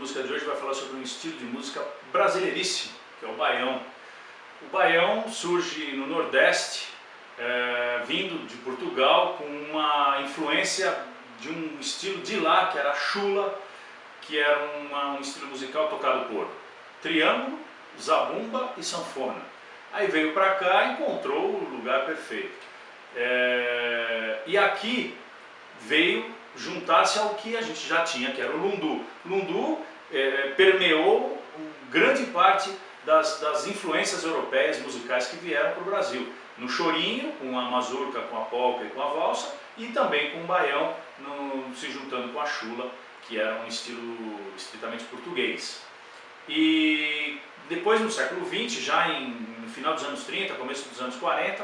música de hoje vai falar sobre um estilo de música brasileiríssimo, que é o baião. O baião surge no Nordeste, vindo de Portugal, com uma influência de um estilo de lá, que era a chula, que era um estilo musical tocado por triângulo, zabumba e sanfona. Aí veio para cá e encontrou o lugar perfeito. E aqui veio juntar-se ao que a gente já tinha, que era o lundu. Lundu permeou grande parte das influências europeias musicais que vieram para o Brasil. No chorinho, com a mazurca, com a polca e com a valsa, e também com o baião, se juntando com a chula, que era um estilo estritamente português. E depois, no século XX, já no final dos anos 30, começo dos anos 40,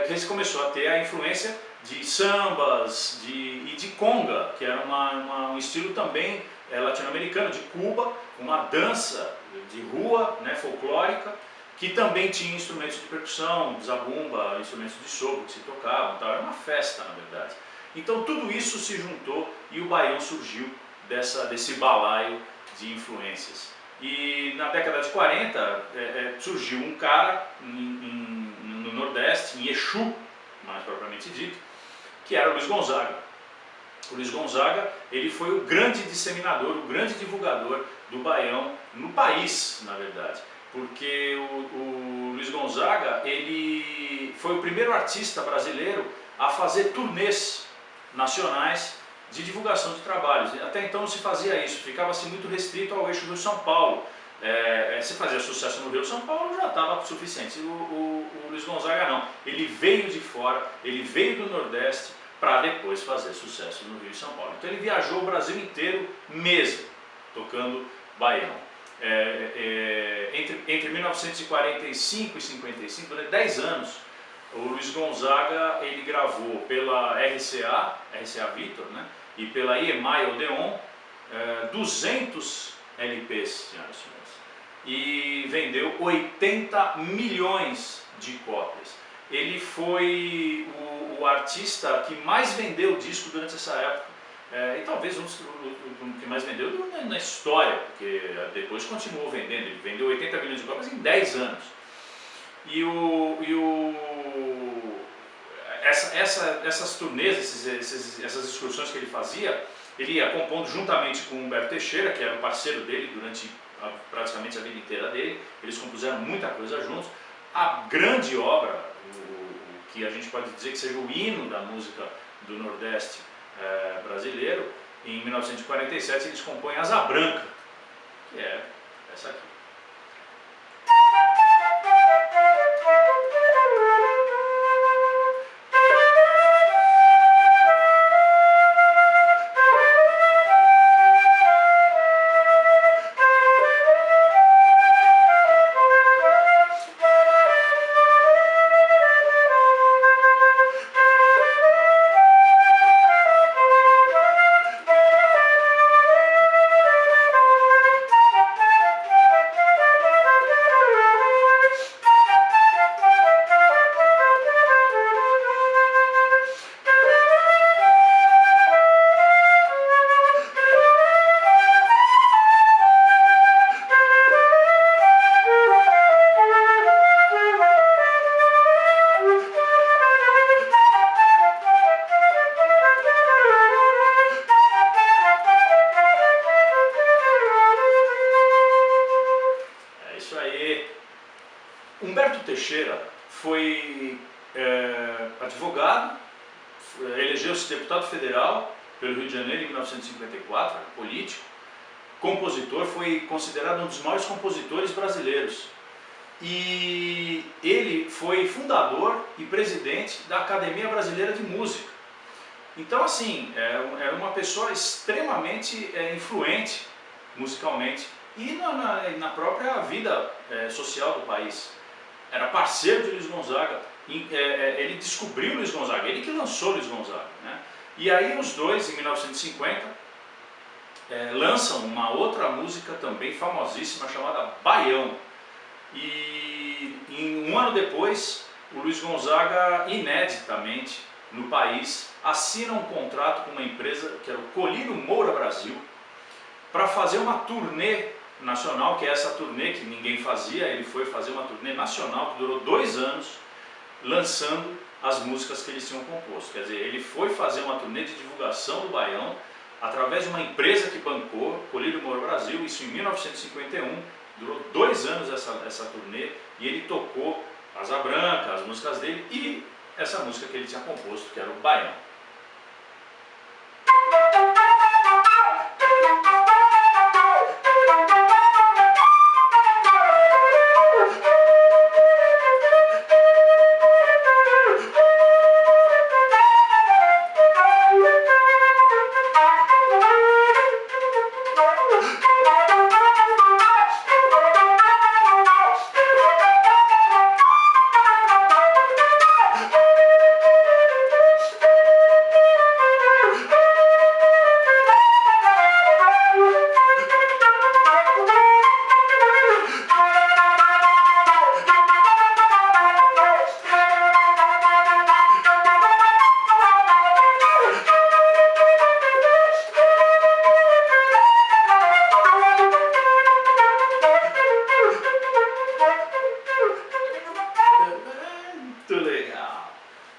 que começou a ter a influência de sambas e de conga, que era um estilo também latino-americano, de Cuba, uma dança de rua, né, folclórica, que também tinha instrumentos de percussão, zabumba, instrumentos de sopro que se tocavam, tal. Era uma festa, na verdade. Então tudo isso se juntou e o baião surgiu desse balaio de influências. E na década de 40 surgiu um cara no Nordeste, em Exu, mais propriamente dito, que era o Luiz Gonzaga. O Luiz Gonzaga, ele foi o grande disseminador, o grande divulgador do baião no país, na verdade. Porque o Luiz Gonzaga, ele foi o primeiro artista brasileiro a fazer turnês nacionais de divulgação de trabalhos. Até então não se fazia isso, ficava-se muito restrito ao eixo Rio-São Paulo. Se fazia sucesso no Rio-São Paulo já estava suficiente. O Luiz Gonzaga não, ele veio de fora, ele veio do Nordeste para depois fazer sucesso no Rio e São Paulo. Então ele viajou o Brasil inteiro mesmo, tocando baião. Entre 1945 e 55, durante 10 anos, o Luiz Gonzaga ele gravou pela RCA Victor, né, e pela EMI Odeon 200 LPs, senhoras e senhores, e vendeu 80 milhões de cópias. Ele foi o artista que mais vendeu disco durante essa época, e talvez um que mais vendeu na história, porque depois continuou vendendo. Ele vendeu 80 milhões de cópias em 10 anos. E essas turnês, essas excursões que ele fazia, ele ia compondo juntamente com o Humberto Teixeira, que era o parceiro dele durante praticamente a vida inteira dele. Eles compuseram muita coisa juntos. A grande obra, o que a gente pode dizer que seja o hino da música do Nordeste brasileiro, em 1947 eles compõem Asa Branca, que é essa aqui. Humberto Teixeira foi advogado, elegeu-se deputado federal pelo Rio de Janeiro em 1954, era político, compositor, foi considerado um dos maiores compositores brasileiros. E ele foi fundador e presidente da Academia Brasileira de Música. Então, assim, era uma pessoa extremamente influente musicalmente e na própria vida social do país. Era parceiro de Luiz Gonzaga, ele descobriu Luiz Gonzaga, ele que lançou Luiz Gonzaga, né? E aí os dois, em 1950, lançam uma outra música também famosíssima chamada Baião. E um ano depois, o Luiz Gonzaga, ineditamente, no país, assina um contrato com uma empresa que era o Colírio Moura Brasil, para fazer uma turnê nacional, que é essa turnê que ninguém fazia. Ele foi fazer uma turnê nacional que durou 2 anos, lançando as músicas que eles tinham composto. Quer dizer, ele foi fazer uma turnê de divulgação do Baião através de uma empresa que bancou, Colírio Moro Brasil, isso em 1951, durou 2 anos essa turnê, e ele tocou Asa Branca, as músicas dele e essa música que ele tinha composto, que era o Baião.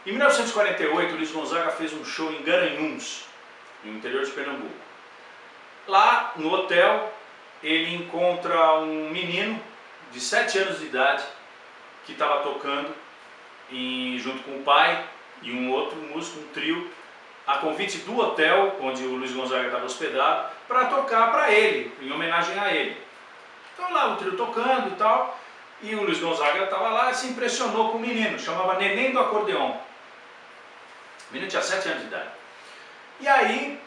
Em 1948, Luiz Gonzaga fez um show em Garanhuns, no interior de Pernambuco. Lá no hotel, ele encontra um menino de 7 anos de idade que estava tocando junto com o pai e um outro músico, um trio, a convite do hotel onde o Luiz Gonzaga estava hospedado, para tocar para ele, em homenagem a ele. Então lá o trio tocando e tal, e o Luiz Gonzaga estava lá e se impressionou com o menino, chamava Neném do Acordeão. O menino tinha 7 anos de idade. E aí,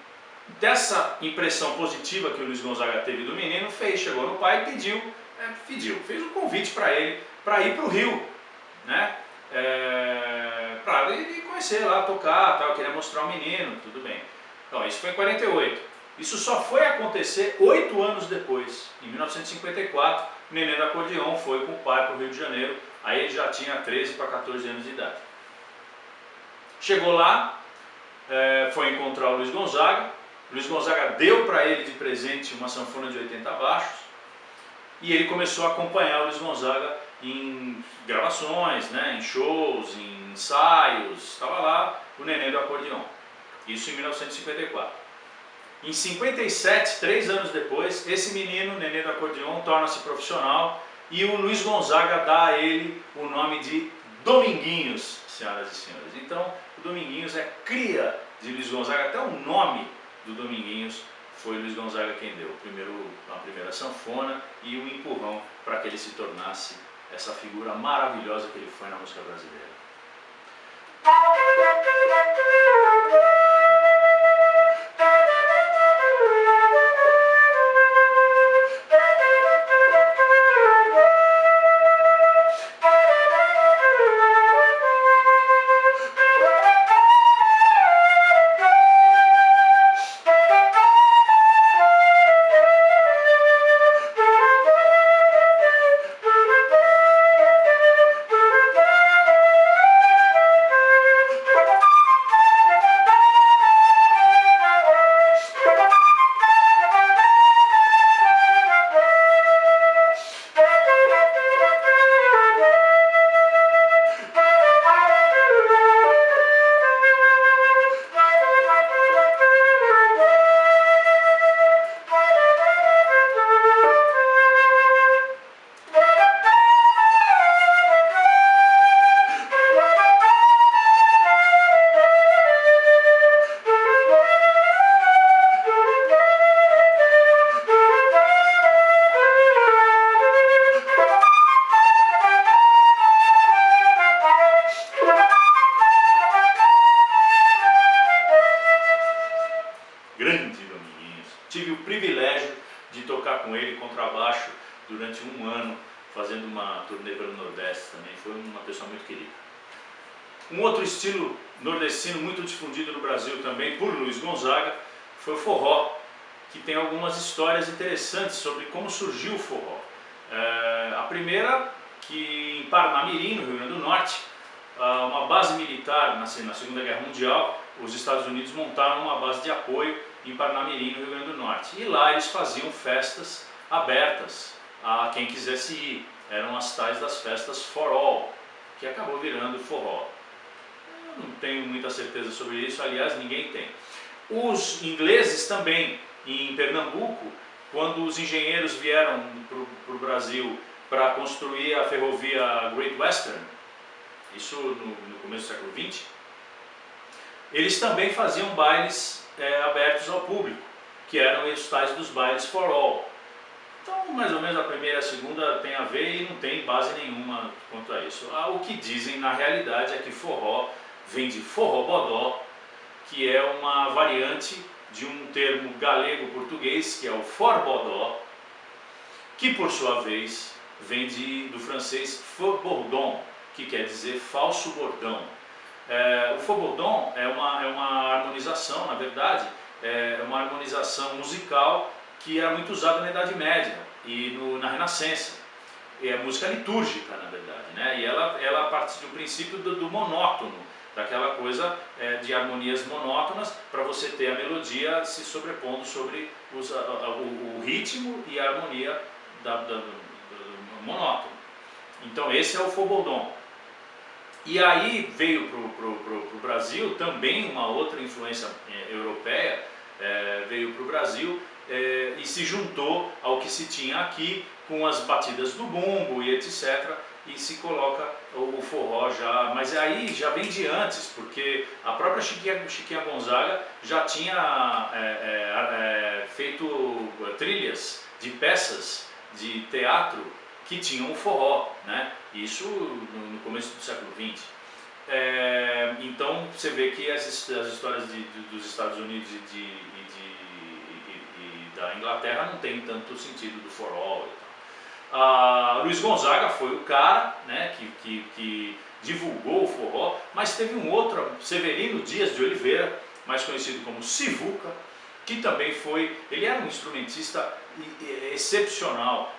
dessa impressão positiva que o Luiz Gonzaga teve do menino, chegou no pai e fez um convite para ele, para ir para o Rio, né? Para ele conhecer lá, tocar, tal, queria mostrar o menino, tudo bem. Então, isso foi em 48. Isso só foi acontecer 8 anos depois, em 1954, o Neném do Acordeão foi com o pai para o Rio de Janeiro, aí ele já tinha 13 para 14 anos de idade. Chegou lá, foi encontrar o Luiz Gonzaga. O Luiz Gonzaga deu para ele de presente uma sanfona de 80 baixos e ele começou a acompanhar o Luiz Gonzaga em gravações, né, em shows, em ensaios. Estava lá o Neném do Acordeão. Isso em 1954. Em 57, 3 anos depois, esse menino, Neném do Acordeão, torna-se profissional e o Luiz Gonzaga dá a ele o nome de Dominguinhos, senhoras e senhores. Então, o Dominguinhos é cria de Luiz Gonzaga, até o nome do Dominguinhos foi Luiz Gonzaga quem deu. A primeira sanfona e o empurrão para que ele se tornasse essa figura maravilhosa que ele foi na música brasileira. Grande Dominguinhos. Tive o privilégio de tocar com ele contrabaixo durante 1 ano, fazendo uma turnê pelo Nordeste também. Foi uma pessoa muito querida. Um outro estilo nordestino muito difundido no Brasil também por Luiz Gonzaga foi o forró, que tem algumas histórias interessantes sobre como surgiu o forró. A primeira, que em Parnamirim, no Rio Grande do Norte, uma base militar na Segunda Guerra Mundial, os Estados Unidos montaram uma base de apoio em Parnamirim, no Rio Grande do Norte. E lá eles faziam festas abertas a quem quisesse ir. Eram as tais das festas forró, que acabou virando forró. Eu não tenho muita certeza sobre isso, aliás, ninguém tem. Os ingleses também, em Pernambuco, quando os engenheiros vieram para o Brasil para construir a ferrovia Great Western, isso no começo do século XX, eles também faziam bailes abertos ao público, que eram os tais dos bailes for all. Então, mais ou menos a primeira e a segunda tem a ver e não tem base nenhuma quanto a isso. O que dizem na realidade é que forró vem de forró-bodó, que é uma variante de um termo galego-português, que é o forbodó, que por sua vez vem do francês faux bourdon, que quer dizer falso bordão. O faux bourdon é uma harmonização, na verdade, é uma harmonização musical que era muito usada na Idade Média e na Renascença. É música litúrgica, na verdade, né? E ela parte do princípio do monótono, daquela coisa de harmonias monótonas, para você ter a melodia se sobrepondo sobre o ritmo e a harmonia do monótono. Então esse é o faux bourdon. E aí veio para o Brasil também uma outra influência europeia, veio para o Brasil e se juntou ao que se tinha aqui com as batidas do bumbo e etc. E se coloca o forró já, mas aí já vem de antes, porque a própria Chiquinha Gonzaga já tinha feito trilhas de peças de teatro que tinham o forró, né? Isso no começo do século XX. Então você vê que as histórias dos Estados Unidos e da Inglaterra não tem tanto sentido do forró e tal. Luiz Gonzaga foi o cara, né, que divulgou o forró, mas teve um outro, Severino Dias de Oliveira, mais conhecido como Sivuca, que também foi, ele era um instrumentista excepcional,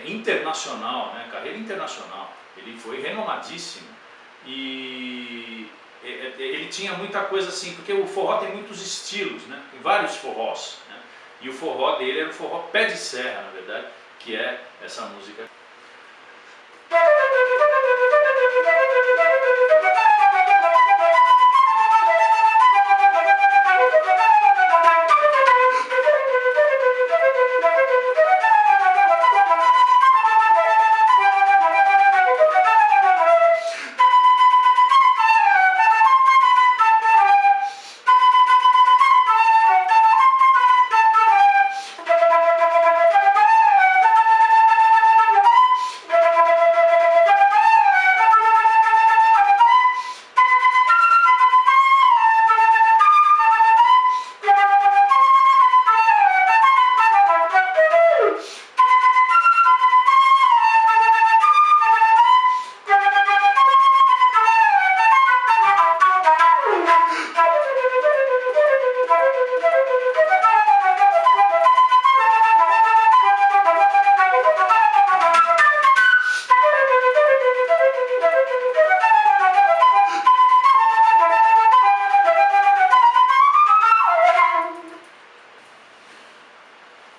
internacional, né, carreira internacional, ele foi renomadíssimo e ele tinha muita coisa assim, porque o forró tem muitos estilos, né, tem vários forrós, né, e o forró dele era o forró pé de serra, na verdade, que é essa música.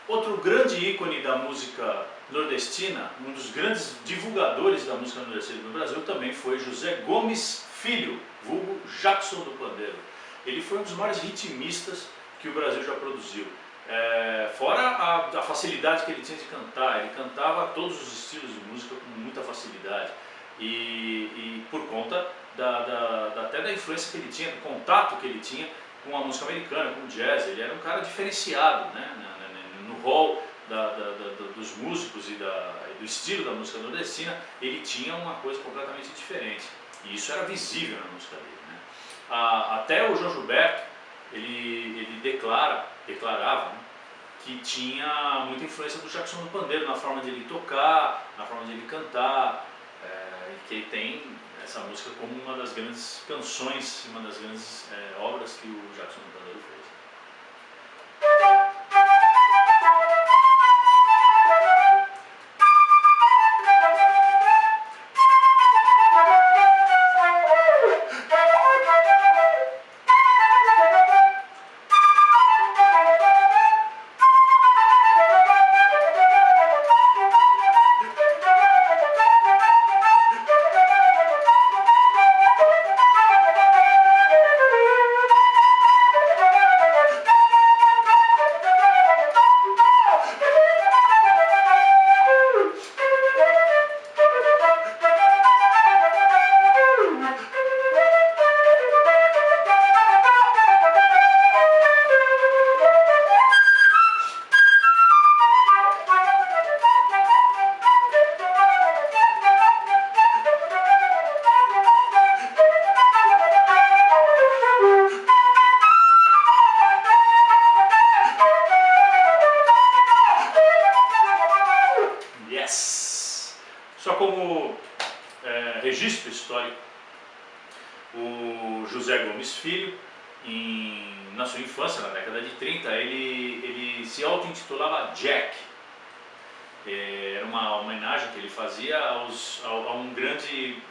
Outro grande ícone da música nordestina, um dos grandes divulgadores da música nordestina no Brasil também foi José Gomes Filho, vulgo Jackson do Pandeiro. Ele foi um dos maiores ritmistas que o Brasil já produziu. Fora a facilidade que ele tinha de cantar, ele cantava todos os estilos de música com muita facilidade e por conta até da influência que ele tinha, do contato que ele tinha com a música americana, com o jazz. Ele era um cara diferenciado, né, no rol dos músicos e do estilo da música nordestina. Ele tinha uma coisa completamente diferente e isso era visível na música dele, né? Até o João Gilberto, ele declarava, né, que tinha muita influência do Jackson do Pandeiro na forma de ele tocar, na forma de ele cantar, e que tem essa música como uma das grandes canções, uma das grandes obras que o Jackson do Pandeiro fez. Só como registro histórico, o José Gomes Filho, na sua infância, na década de 30, ele se auto-intitulava Jack. Era uma homenagem que ele fazia a um grande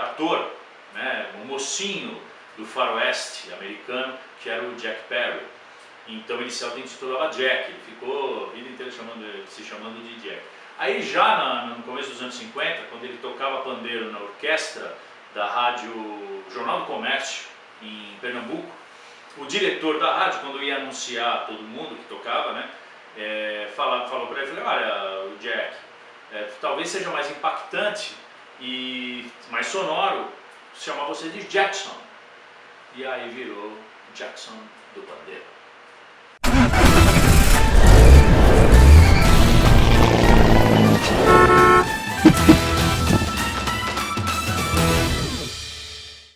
ator, né, um mocinho do faroeste americano, que era o Jack Perry. Então ele se auto-intitulava Jack, ele ficou a vida inteira se chamando de Jack. Aí já no começo dos anos 50, quando ele tocava pandeiro na orquestra da rádio Jornal do Comércio, em Pernambuco, o diretor da rádio, quando ia anunciar todo mundo que tocava, né, falou para ele, olha, o Jack, talvez seja mais impactante e mais sonoro chamar você de Jackson. E aí virou Jackson do pandeiro.